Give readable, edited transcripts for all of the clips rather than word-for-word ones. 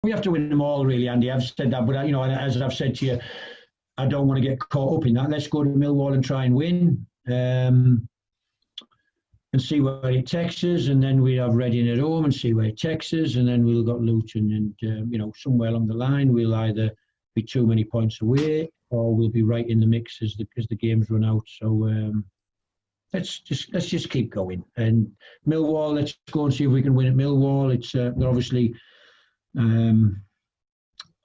We have to win them all, really, Andy. I've said that, but as I've said to you, I don't want to get caught up in that. Let's go to Millwall and try and win, and see where it takes us, and then we have Reading at home and see where it takes us, and then we've got Luton, and somewhere along the line we'll either be too many points away or we'll be right in the mix as the games run out. So let's just keep going. And Millwall, let's go and see if we can win at Millwall. They're obviously a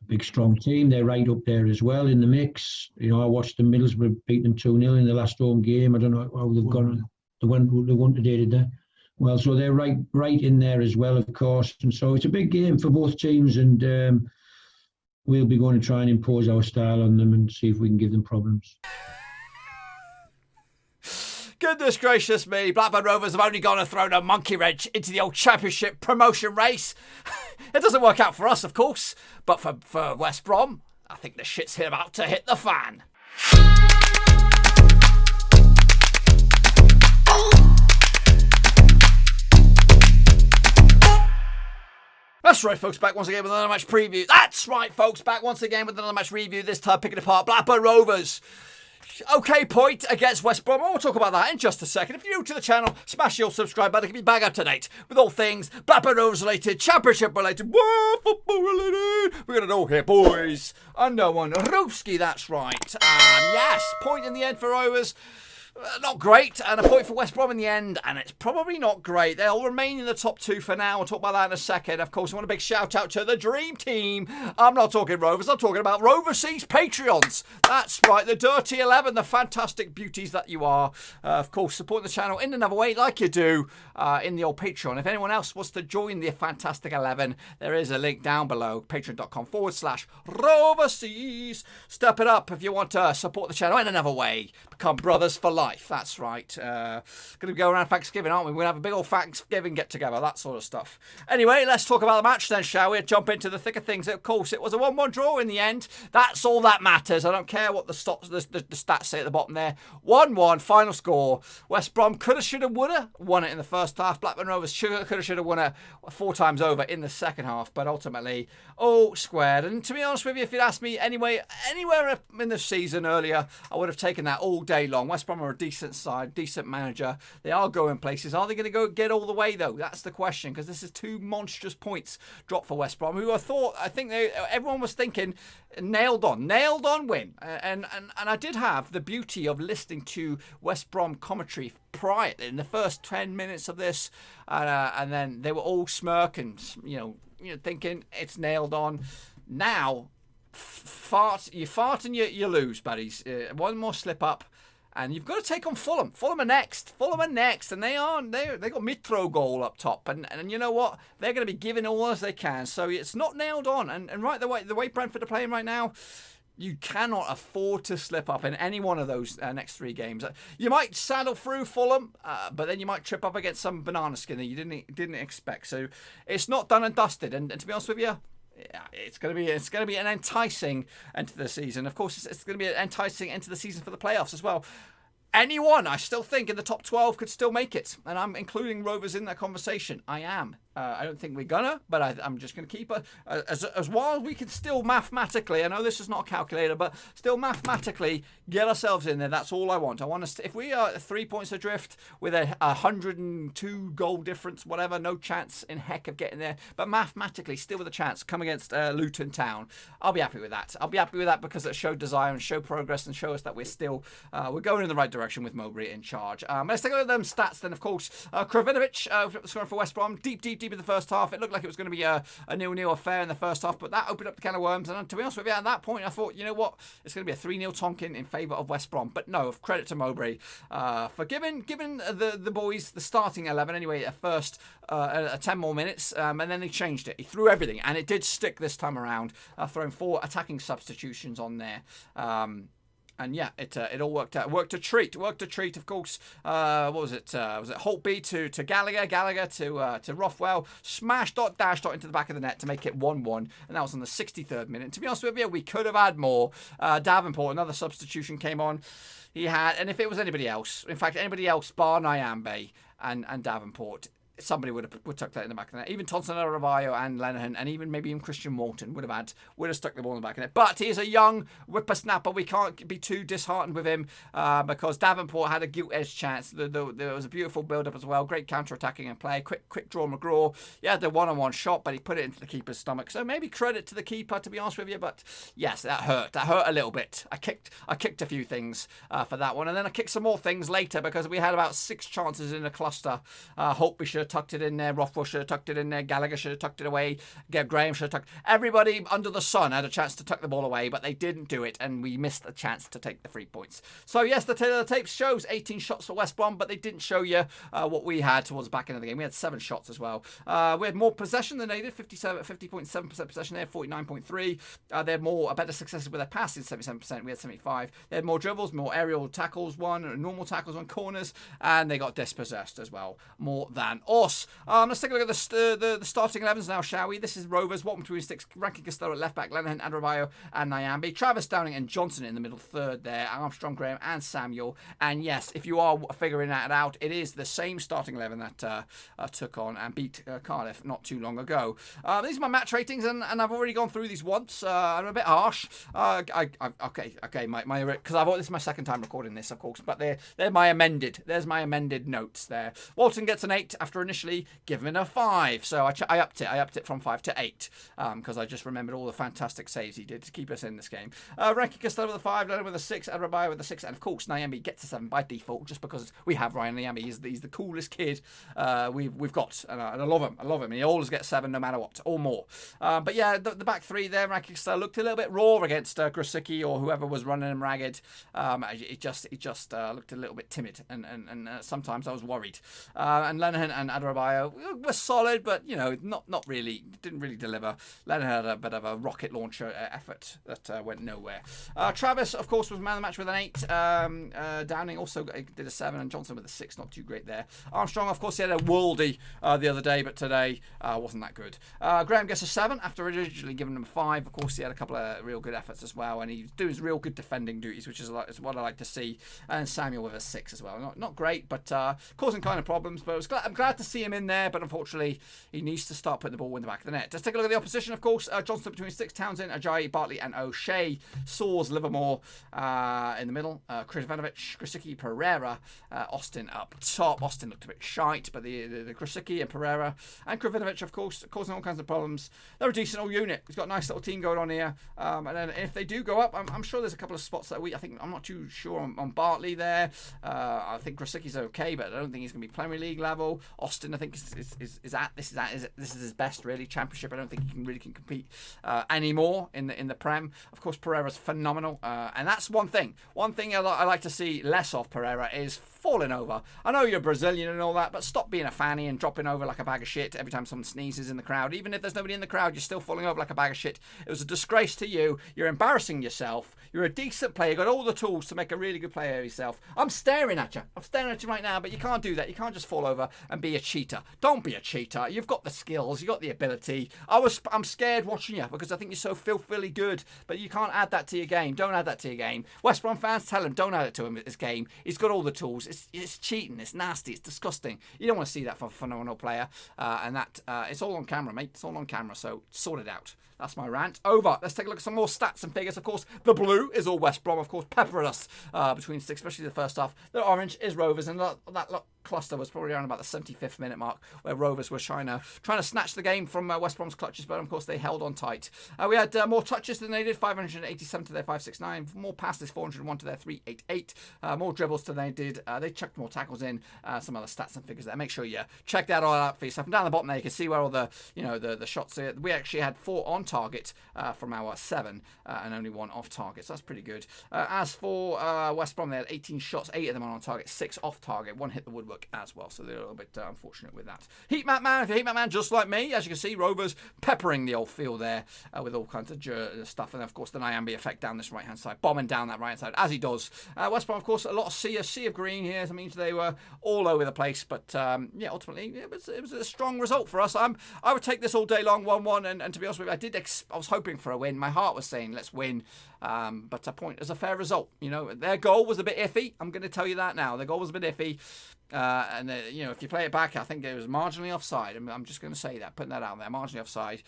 big, strong team. They're right up there as well in the mix. I watched the Middlesbrough beat them 2-0 in the last home game. I don't know how they've gone. They won today, did they? Well, so they're right in there as well, of course. And so it's a big game for both teams, and we'll be going to try and impose our style on them and see if we can give them problems. Goodness gracious me, Blackburn Rovers have only gone and thrown a monkey wrench into the old Championship promotion race. It doesn't work out for us, of course, but for West Brom, I think the shit's about to hit the fan. That's right, folks, back once again with another match preview. That's right, folks, back once again with another match review, this time picking apart Blackburn Rovers. Okay point against West Brom. We'll talk about that in just a second. If you're new to the channel, smash your subscribe button to keep you back up to date with all things Blackburn Rovers related, Championship related, football related. We're going to know here, boys. And no one. Rooski, that's right. And yes, point in the end for Rovers. Not great, and a point for West Brom in the end, and it's probably not great. They'll remain in the top two for now. I'll talk about that in a second. Of course, I want a big shout out to the Dream Team. I'm not talking Rovers, I'm talking about Roverseas Patreons. That's right, the Dirty 11, the fantastic beauties that you are. Of course, supporting the channel in another way, like you do in the old Patreon. If anyone else wants to join the fantastic 11, there is a link down below, patreon.com/Roverseas. Step it up if you want to support the channel in another way. Become brothers for life. That's right. Going to go around Thanksgiving, aren't we? We're going to have a big old Thanksgiving get-together, that sort of stuff. Anyway, let's talk about the match then, shall we? Jump into the thick of things. Of course, it was a 1-1 draw in the end. That's all that matters. I don't care what the stats say at the bottom there. 1-1, final score. West Brom coulda, shoulda, woulda won it in the first half. Blackburn Rovers coulda, shoulda won it 4 times over in the second half. But ultimately, all squared. And to be honest with you, if you'd asked me anywhere in the season earlier, I would have taken that all day long. West Brom are a decent side, decent manager. They are going places. Are they going to go get all the way though? That's the question, because this is 2 monstrous points dropped for West Brom, who I think everyone was thinking nailed on win. And I did have the beauty of listening to West Brom commentary prior in the first 10 minutes of this, and then they were all smirking, thinking it's nailed on. Now, you fart and you lose, buddies. One more slip up, and you've got to take on Fulham. Fulham are next, and they got Mitro goal up top, and you know what? They're going to be giving all as they can. So it's not nailed on, and right the way Brentford are playing right now, you cannot afford to slip up in any one of those next 3 games. You might saddle through Fulham, but then you might trip up against some banana skin that you didn't expect. So it's not done and dusted. And to be honest with you, it's going to be an enticing end to the season. Of course, it's going to be an enticing end to the season for the playoffs as well. Anyone, I still think, in the top 12 could still make it. And I'm including Rovers in that conversation. I am. I don't think we're gonna, but I'm just going to keep it. As while we can still mathematically, I know this is not a calculator, but still mathematically get ourselves in there. That's all I want. I want us to, if we are 3 points adrift with a 102 goal difference, whatever, no chance in heck of getting there, but mathematically still with a chance, come against Luton Town. I'll be happy with that. I'll be happy with that because it showed desire and show progress and show us that we're still, we're going in the right direction with Mowbray in charge. Let's take a look at them stats then, of course. Krovinovic, scoring for West Brom, deep in the first half. It looked like it was going to be a 0-0 affair in the first half, but that opened up the can of worms. And to be honest with you, at that point, I thought, you know what, it's going to be a 3-0 Tonkin in favour of West Brom. But no, credit to Mowbray for giving the boys the starting 11 anyway at first 10 more minutes, and then they changed it. He threw everything, and it did stick this time around, throwing 4 attacking substitutions on there. And yeah, it all worked out. Worked a treat, of course. What was it? Was it Holtby to Gallagher? Gallagher to Rothwell. Smashed dash into the back of the net to make it 1-1. And that was on the 63rd minute. To be honest with you, we could have had more. Davenport, another substitution came on. He had, and if it was anybody else, in fact, anybody else bar Nyambe and Davenport, somebody would tuck that in the back of the net. Even Thompson, Rabayo and Lenihan, and even Christian Walton would have stuck the ball in the back of the net. But he is a young whippersnapper. We can't be too disheartened with him because Davenport had a gilt-edged chance. There was a beautiful build-up as well. Great counter-attacking and play. Quick draw McGraw. He had the one-on-one shot, but he put it into the keeper's stomach. So maybe credit to the keeper, to be honest with you. But yes, that hurt. That hurt a little bit. I kicked a few things for that one, and then I kicked some more things later because we had about 6 chances in a cluster. Holtby should have tucked it in there. Rothwell should have tucked it in there. Gallagher should have tucked it away. Graham should have tucked. Everybody under the sun had a chance to tuck the ball away, but they didn't do it, and we missed the chance to take the 3 points. So yes, the tape shows 18 shots for West Brom, but they didn't show you what we had towards the back end of the game. We had 7 shots as well. We had more possession than they did. 50.7% possession there. 49.3. They had a better success with their passing. 77%. We had 75. They had more dribbles, more aerial tackles, normal tackles on corners, and they got dispossessed as well, more than us. Let's take a look at the starting 11s now, shall we? This is Rovers, Watton between sticks, Rankin Costello at left back, Lenihan, Adebayo and Nyambe, Travis Downing and Johnson in the middle third there, Armstrong, Graham and Samuel. And yes, if you are figuring that out, it is the same starting 11 that took on and beat Cardiff not too long ago. These are my match ratings, and I've already gone through these once. I'm a bit harsh. Okay, because this is my second time recording this, of course, but they're my amended. There's my amended notes there. Walton gets an 8 after initially giving it a 5, so I upped it from 5 to 8 because I just remembered all the fantastic saves he did to keep us in this game. Rankin Costello with a 5, Leonard with a 6, Adebayo with a 6, and of course Nyambe gets a 7 by default just because we have Ryan Nyambe. He's the coolest kid we've got, and I love him. And he always gets 7 no matter what, or more. But yeah, the back 3 there, Rankin Costello looked a little bit raw against Grosicki or whoever was running him ragged. It just looked a little bit timid, and sometimes I was worried. And Lenihan and Adebayo were solid, but not really, didn't really deliver. Lenihan had a bit of a rocket launcher effort that went nowhere. Travis, of course, was man of the match with an 8. Downing also did a 7, and Johnson with a 6. Not too great there. Armstrong, of course, he had a worldie the other day, but today wasn't that good. Graham gets a 7 after originally giving him a 5. Of course, he had a couple of real good efforts as well, and he's doing his real good defending duties, which is what I like to see. And Samuel with a 6 as well. Not great, but causing kind of problems. But I'm glad to see him in there, but unfortunately, he needs to start putting the ball in the back of the net. Let's take a look at the opposition, of course. Johnson between 6, Townsend, Ajayi, Bartley, and O'Shea. Sawes, Livermore in the middle. Krovinovic, Grosicki, Pereira, Austin up top. Austin looked a bit shite, but the Grosicki and Pereira and Krovinovic, of course, causing all kinds of problems. They're a decent old unit. He's got a nice little team going on here. And then if they do go up, I'm sure there's a couple of spots that I'm not too sure on Bartley there. I think Grosicki's okay, but I don't think he's going to be Premier League level. Austin, I think is his best really Championship. I don't think he can compete anymore in the Prem. Of course, Pereira's phenomenal, and that's one thing. One thing I like to see less of Pereira is falling over. I know you're Brazilian and all that, but stop being a fanny and dropping over like a bag of shit every time someone sneezes in the crowd. Even if there's nobody in the crowd, you're still falling over like a bag of shit. It was a disgrace to you. You're embarrassing yourself. You're a decent player. You've got all the tools to make a really good player of yourself. I'm staring at you. I'm staring at you right now, but you can't do that. You can't just fall over and be a cheater. Don't be a cheater. You've got the skills. You've got the ability. I'm scared watching you because I think you're so filthily good, but you can't add that to your game. Don't add that to your game. West Brom fans, tell him, don't add it to him at this game. He's got all the tools. It's cheating. It's nasty. It's disgusting. You don't want to see that from a phenomenal player. And that it's all on camera, mate. It's all on camera, so sort it out. That's my rant. Over. Let's take a look at some more stats and figures. Of course, the blue is all West Brom, of course, peppering us between 6, especially the first half. The orange is Rovers, and that cluster was probably around about the 75th minute mark, where Rovers were trying to snatch the game from West Brom's clutches, but of course they held on tight. We had more touches than they did, 587 to their 569. More passes, 401 to their 388. More dribbles than they did. They chucked more tackles in. Some other stats and figures there. Make sure you check that all out for yourself. And down the bottom there, you can see where all the shots are. We actually had 4 on target from our 7 and only 1 off target, so that's pretty good. As for West Brom, they had 18 shots, 8 of them on target, 6 off target, 1 hit the woodwork as well, so they're a little bit unfortunate with that. Heat map man, if you're a heat map man just like me, as you can see, Rovers peppering the old field there with all kinds of stuff, and of course the Nyambe effect down this right hand side, bombing down that right hand side as he does. West Brom, of course, a lot of sea of green here. That means they were all over the place, but ultimately it was a strong result for us. I would take this all day long, 1-1, and to be honest with you, I did I was hoping for a win. My heart was saying let's win, but a point is a fair result. You know, their goal was a bit iffy. I'm going to tell you that now. Their goal was a bit iffy, and you know, if you play it back, I think it was marginally offside. I'm just going to say that, putting that out there, marginally offside.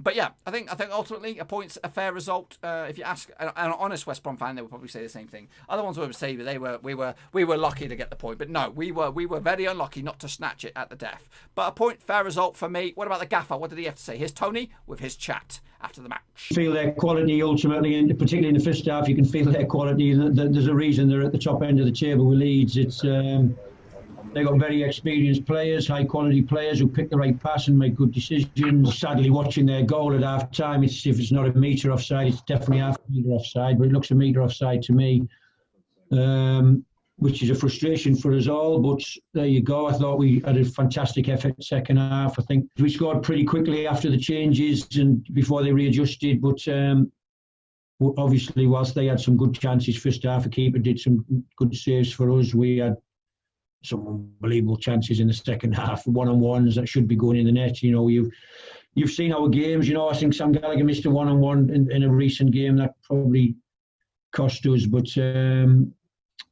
But yeah, I think ultimately a point's a fair result. If you ask an honest West Brom fan, they would probably say the same thing. Other ones would say we were lucky to get the point, but no, we were very unlucky not to snatch it at the death. But a point, fair result for me. What about the gaffer? What did he have to say? Here's Tony with his chat after the match. Feel their quality ultimately, and particularly in the first half, you can feel their quality. There's a reason they're at the top end of the table with Leeds. It's they've got very experienced players, high-quality players who pick the right pass and make good decisions. Sadly, watching their goal at half-time, if it's not a metre offside, it's definitely half a metre offside, but it looks a metre offside to me, which is a frustration for us all. But there you go. I thought we had a fantastic effort second half. I think we scored pretty quickly after the changes and before they readjusted, but obviously, whilst they had some good chances first half, the keeper did some good saves for us. We had some unbelievable chances in the second half, one-on-ones that should be going in the net. You know, you've seen our games. You know, I think Sam Gallagher missed a one-on-one in a recent game that probably cost us. But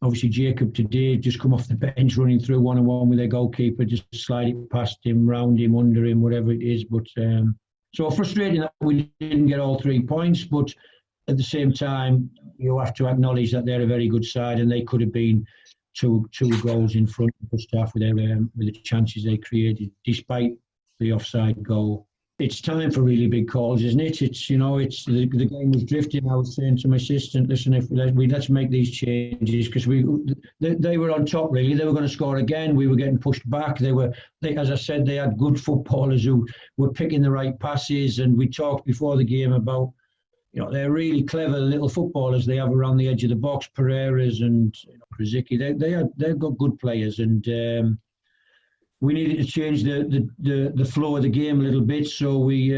obviously Jacob today just come off the bench running through one-on-one with their goalkeeper, just slide it past him, round him, under him, whatever it is. But so frustrating that we didn't get all 3 points. But at the same time, you have to acknowledge that they're a very good side and they could have been two goals in front of the staff with the chances they created, despite the offside goal. It's time for really big calls, isn't it? It's, you know, it's the game was drifting. I was saying to my assistant, listen, let's make these changes, because they were on top really. They were going to score again. We were getting pushed back. As I said, they had good footballers who were picking the right passes, and we talked before the game about, you know, they're really clever little footballers they have around the edge of the box, Pereira's and Krasicki. They've got good players, and we needed to change the flow of the game a little bit. So we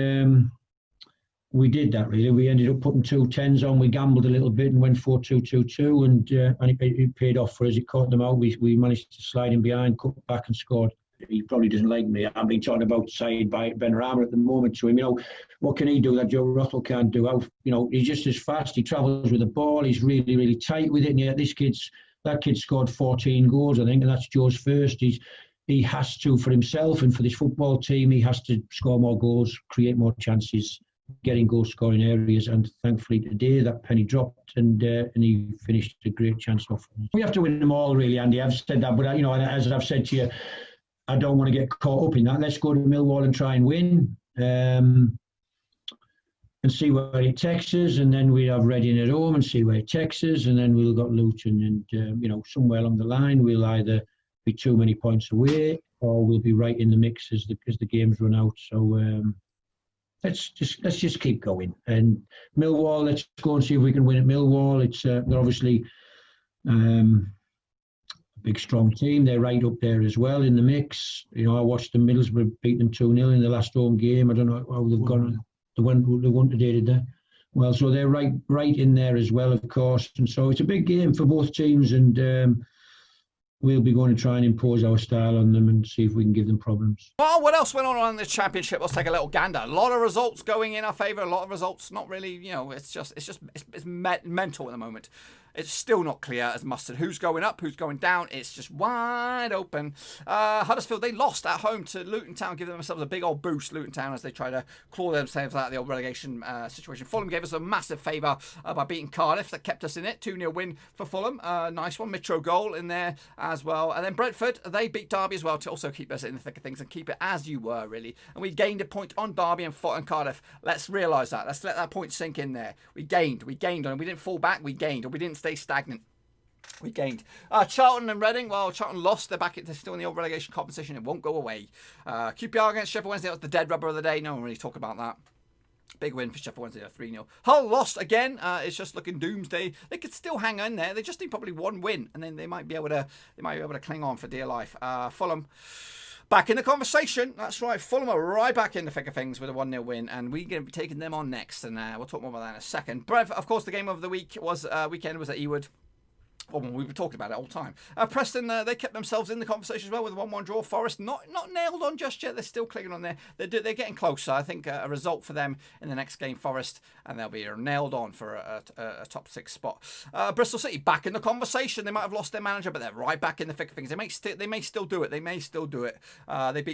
did that really. We ended up putting 2 10s on. We gambled a little bit and went 4-2-2-2, and it paid off for us. It caught them out. We managed to slide in behind, cut back, and scored. He probably doesn't like me. I've been talking about Saeed Benrahma at the moment to him. You know, what can he do that Joe Rothwell can't do? You know, he's just as fast. He travels with the ball. He's really, really tight with it. And yet that kid scored 14 goals, I think, and that's Joe's first. He has to, for himself and for this football team, he has to score more goals, create more chances, getting goal-scoring areas. And thankfully today that penny dropped, and he finished a great chance off. We have to win them all, really, Andy. I've said that, but you know, as I've said to you, I don't want to get caught up in that. Let's go to Millwall and try and win, and see where it takes us. And then we'll have Reading at home and see where it takes us. And then we'll got Luton, and you know, somewhere along the line we'll either be too many points away or we'll be right in the mix as the games run out. So let's just keep going. And Millwall, let's go and see if we can win at Millwall. It's they're obviously big, strong team. They're right up there as well in the mix. You know, I watched the Middlesbrough beat them 2-0 in the last home game. I don't know how they've gone. They won today, did they? Well, so they're right in there as well, of course. And so it's a big game for both teams, and we'll be going to try and impose our style on them and see if we can give them problems. Well, what else went on in the Championship? Let's take a little gander. A lot of results going in our favour. A lot of results not really. You know, it's mental at the moment. It's still not clear as mustard who's going up, who's going down. It's just wide open. Huddersfield, they lost at home to Luton Town, giving themselves a big old boost, Luton Town, as they try to claw themselves out of the old relegation situation. Fulham gave us a massive favour by beating Cardiff. That kept us in it. 2-0 win for Fulham. Nice one. Mitro goal in there as well. And then Brentford, they beat Derby as well to also keep us in the thick of things and keep it as you were, really. And we gained a point on Derby and Cardiff. Let's realise that. Let's let that point sink in there. We gained on it. We didn't fall back. We gained. Or we didn't stay stagnant. We gained. Charlton and Reading. Well, Charlton lost. They're still in the old relegation competition. It won't go away. QPR against Sheffield Wednesday. That was the dead rubber of the day. No one really talk about that. Big win for Sheffield Wednesday, 3-0. Hull lost again. It's just looking doomsday. They could still hang in there. They just need probably one win, and then they might be able to cling on for dear life. Fulham back in the conversation. That's right. Fulham are right back in the thick of things with a 1-0 win, and we're going to be taking them on next, and we'll talk more about that in a second. Brentford, of course, the game of the week was weekend was at Ewood. Well, we've been talking about it all the time. Preston, they kept themselves in the conversation as well with a 1-1 draw. Forest not nailed on just yet. They're still clinging on there. They're getting closer. I think a result for them in the next game, Forest, and they'll be nailed on for a top 6 spot. Bristol City back in the conversation. They might have lost their manager, but they're right back in the thick of things. They may still do it. They beat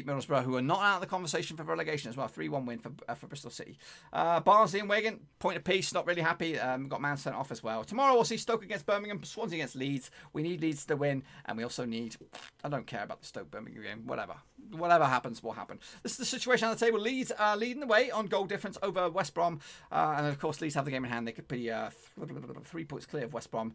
Middlesbrough, who are not out of the conversation for relegation as well. 3-1 win for Bristol City. Barnsley and Wigan, point apiece. Not really happy. Got man sent off as well. Tomorrow we'll see Stoke against Birmingham, Swansea against Leeds. We need Leeds to win, and we also need, I don't care about the Stoke Birmingham game, whatever happens will happen. This is the situation on the table. Leeds are leading the way on goal difference over West Brom, and of course Leeds have the game in hand. They could be 3 points clear of West Brom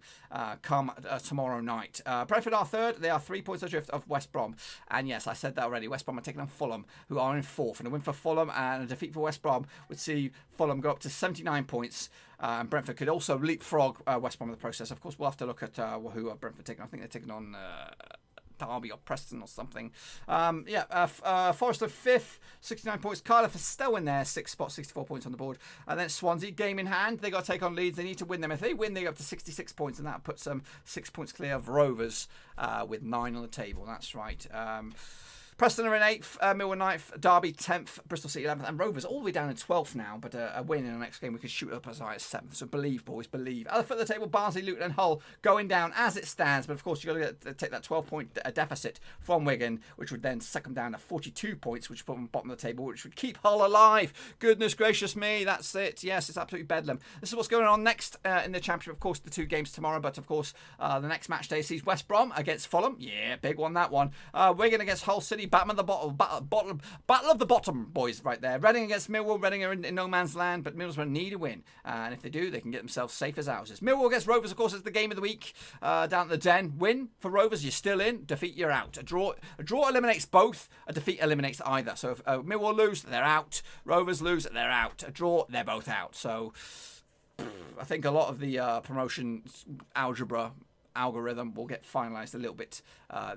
come tomorrow night. Brentford are third. They are 3 points adrift of West Brom, and yes, I said that already. West Brom are taking on Fulham, who are in fourth, and a win for Fulham and a defeat for West Brom would see Fulham go up to 79 points. And Brentford could also leapfrog West Brom in the process. Of course, we'll have to look at who are Brentford taking. I think they're taking on Derby or Preston or something. Forest are 5th, 69 points. Cardiff are still in there, 6th spot, 64 points on the board. And then Swansea, game in hand. They got to take on Leeds. They need to win them. If they win, they go up to 66 points, and that puts them 6 points clear of Rovers with 9 on the table. That's right. Preston are in 8th, Millwall 9th, Derby 10th, Bristol City 11th, and Rovers all the way down in 12th now, but a win in the next game we could shoot up as high as 7th. So believe, boys, believe. At the foot of the table, Barnsley, Luton and Hull going down as it stands, but of course you've got to take that 12-point deficit from Wigan, which would then suck them down to 42 points, which would put them bottom of the table, which would keep Hull alive. Goodness gracious me, that's it. Yes, it's absolutely bedlam. This is what's going on next in the Championship. Of course, the 2 games tomorrow, but of course the next match day sees West Brom against Fulham. Yeah, big one, that one. Wigan against Hull City, Batman the Battle of the bottom, boys, right there. Reading against Millwall. Reading are in no man's land, but Middlesbrough need a win. And if they do, they can get themselves safe as houses. Millwall against Rovers, of course, is the game of the week down at the Den. Win for Rovers, you're still in. Defeat, you're out. A draw eliminates both. A defeat eliminates either. So if Millwall lose, they're out. Rovers lose, they're out. A draw, they're both out. So I think a lot of the promotion algorithm will get finalised a little bit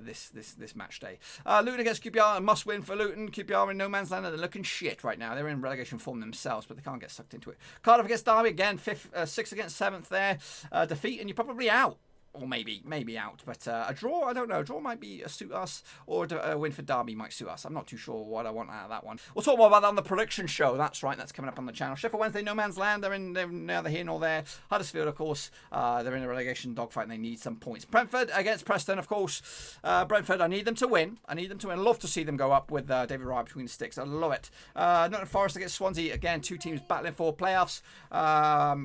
this match day. Luton against QPR, a must win for Luton. QPR in no man's land, and they're looking shit right now. They're in relegation form themselves, but they can't get sucked into it. Cardiff against Derby again, 6th against 7th there. Defeat and you're probably out. Or maybe out, but a draw, I don't know. A draw might suit us, or a win for Derby might suit us. I'm not too sure what I want out of that one. We'll talk more about that on the prediction show. That's right, that's coming up on the channel. Sheffield Wednesday, no man's land. They're neither here nor there. Huddersfield, of course, they're in a relegation dogfight and they need some points. Brentford against Preston, of course. Brentford, I need them to win. I love to see them go up with David Raya between the sticks. I love it. Nottingham Forest against Swansea. Again, 2 teams battling for playoffs.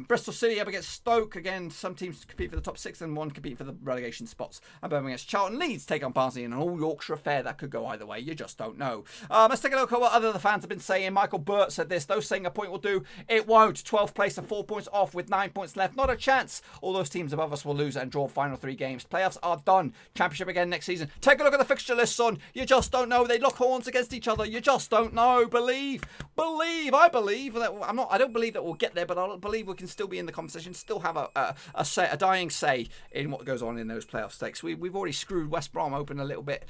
Bristol City up against Stoke. Again, some teams compete for the top 6 and one compete for the relegation spots. And Birmingham against Charlton. Leeds take on Barnsley in an all-Yorkshire affair that could go either way. You just don't know. Let's take a look at what other fans have been saying. Michael Burt said this. Those saying a point will do. It won't. 12th place and 4 points off with 9 points left. Not a chance. All those teams above us will lose and draw final 3 games. Playoffs are done. Championship again next season. Take a look at the fixture list, son. You just don't know. They lock horns against each other. You just don't know. Believe. I believe that I don't believe that we'll get there, but I believe we can still be in the conversation, still have a dying say in what goes on in those playoff stakes. We've already screwed West Brom open a little bit.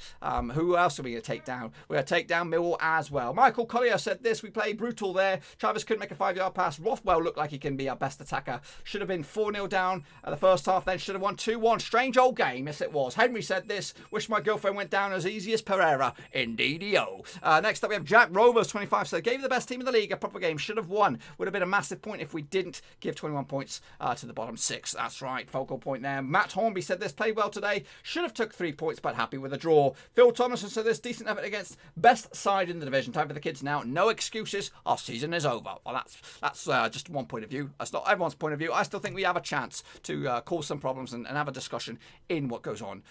Who else are we going to take down? We're going to take down Millwall as well. Michael Collier said this. We played brutal there. Travis couldn't make a 5-yard pass. Rothwell looked like he can be our best attacker. Should have been 4-0 down at the first half, then should have won 2-1. Strange old game. Yes, it was. Henry said this. Wish my girlfriend went down as easy as Pereira. Indeed-o. Next up, we have Jack Rovers, 25. So gave the best team in the league a proper game. Should have won. Would have been a massive point if we didn't give 21 points to the bottom 6. That's right. Focal point there. Matt Hornby said this. Played well today. Should have took 3 points, but happy with a draw. Phil Thomason said this. Decent effort against best side in the division. Time for the kids now. No excuses. Our season is over. Well, that's just one point of view. That's not everyone's point of view. I still think we have a chance to cause some problems and have a discussion in what goes on.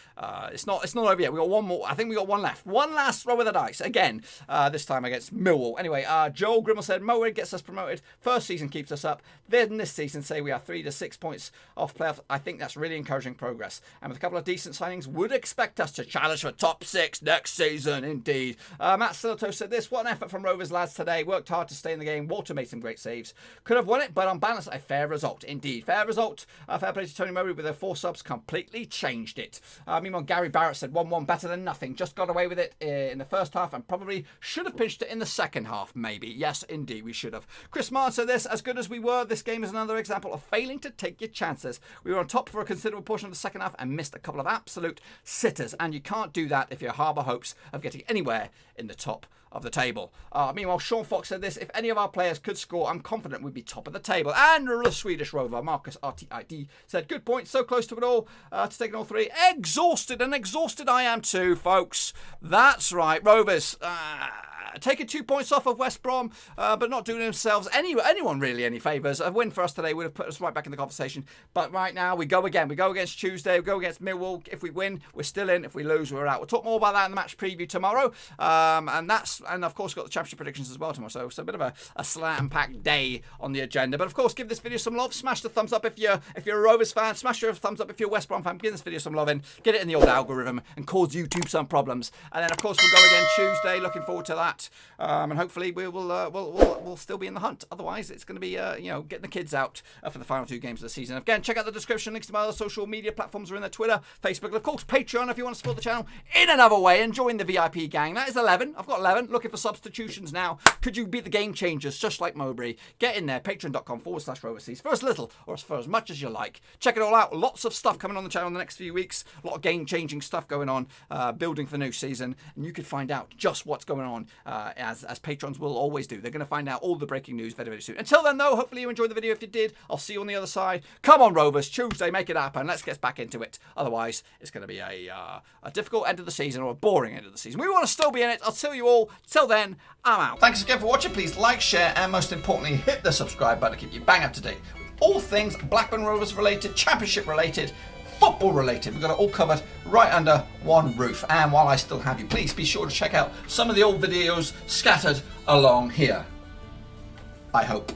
It's not over yet. We got one more. I think we got one left. One last roll of the dice. Again, this time against Millwall. Anyway, Joel Grimmel said, Mowbray gets us promoted. First season keeps us up. Then this season say we are 3 to 6 points off playoffs. I think that's really encouraging progress. And with a couple of decent signings, would expect us to challenge for top 6 next season, indeed. Matt Silato said this. What an effort from Rovers lads today. Worked hard to stay in the game. Walter made some great saves. Could have won it, but on balance, a fair result. Indeed, fair result. Fair play to Tony Mowbray with their 4 subs. Completely changed it. Meanwhile, Gary Barrett said 1-1 better than nothing. Just got away with it in the first half and probably should have pinched it in the second half, maybe. Yes, indeed, we should have. Chris Martin said this. As good as we were, this game is another example of failing to take your chances. We were on top for a considerable portion of the second half and missed a couple of absolute sitters. And you can't do that if you harbour hopes of getting anywhere in the top of the table. Meanwhile, Sean Fox said this: if any of our players could score, I'm confident we'd be top of the table. And the Swedish Rover, Marcus RTID, said, good point, so close to it all, to taking all three. Exhausted, and exhausted I am too, folks. That's right, Rovers. Taking 2 points off of West Brom, but not doing themselves anyone really any favours. A win for us today would have put us right back in the conversation. But right now we go again. We go against Tuesday. We go against Millwall. If we win, we're still in. If we lose, we're out. We'll talk more about that in the match preview tomorrow. And of course got the championship predictions as well tomorrow. So it's a bit of a slam-packed day on the agenda. But of course, give this video some love. Smash the thumbs up if you're a Rovers fan. Smash your thumbs up if you're a West Brom fan. Give this video some love in. Get it in the old algorithm and cause YouTube some problems. And then of course we'll go again Tuesday. Looking forward to that. And hopefully we'll still be in the hunt. Otherwise, it's going to be getting the kids out for the final 2 games of the season. Again, check out the description. Links to my other social media platforms are in there: Twitter, Facebook, and of course Patreon if you want to support the channel in another way and join the VIP gang. That is 11. I've got 11. Looking for substitutions now. Could you be the game changers just like Mowbray? Get in there. Patreon.com/Roverseas for as little or for as much as you like. Check it all out. Lots of stuff coming on the channel in the next few weeks. A lot of game changing stuff going on. Building for the new season, and you could find out just what's going on as patrons will always do. They're going to find out all the breaking news very, very soon. Until then, though, hopefully you enjoyed the video. If you did, I'll see you on the other side. Come on, Rovers. Tuesday, make it happen. Let's get back into it. Otherwise, it's going to be a difficult end of the season or a boring end of the season. We want to still be in it. I'll see you all. Till then, I'm out. Thanks again for watching. Please like, share, and most importantly, hit the subscribe button to keep you bang up to date with all things Blackburn Rovers related, championship related, football related. We've got it all covered right under one roof. And while I still have you, please be sure to check out some of the old videos scattered along here. I hope.